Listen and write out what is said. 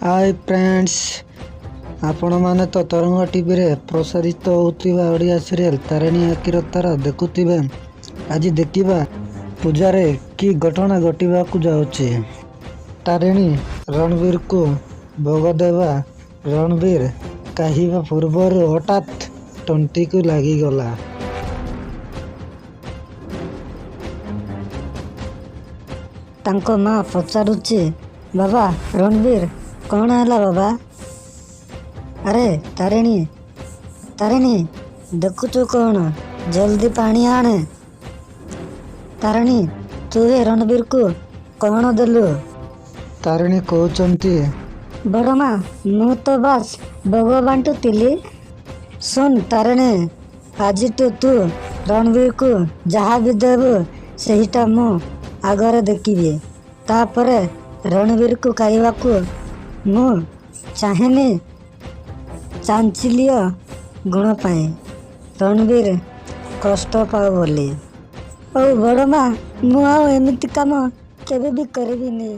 Hi friends, आपण माने तो तरंग टीवी रे प्रसारित होउथिबा ओडिया सीरियल तारिणी आखिर तारा देखुथिबे। आज देखिबा पूजा रे की घटना घटिबाकू जाउछि। तारिणी रणवीर को भोग देवा रणवीर कहिबा पूर्वर हठात टंटी को लागी गला। तांको माँ पचारुछि, बाबा रणवीर कौन है बाबा? अरे तारिणी तारिणी देखुचु कौन, जल्दी पानी आने। तारिणी तू हे रणवीर को कौन देलु? तारिणी कहउचंती, बड़ माँ मु तो बस भोग बांटुतिली। सुन तारिणी, आज तू रणवीर को जहाँ भी देबु सेहिटा मु आगरे देखिबी। तापरे रणवीर को खाइबाकू मु चाहेनी चांचल्य गुण पाए रणवीर कष्ट पाओ बोली। ओ बड़ माँ मु एमिति काम केबे भी करबिनी।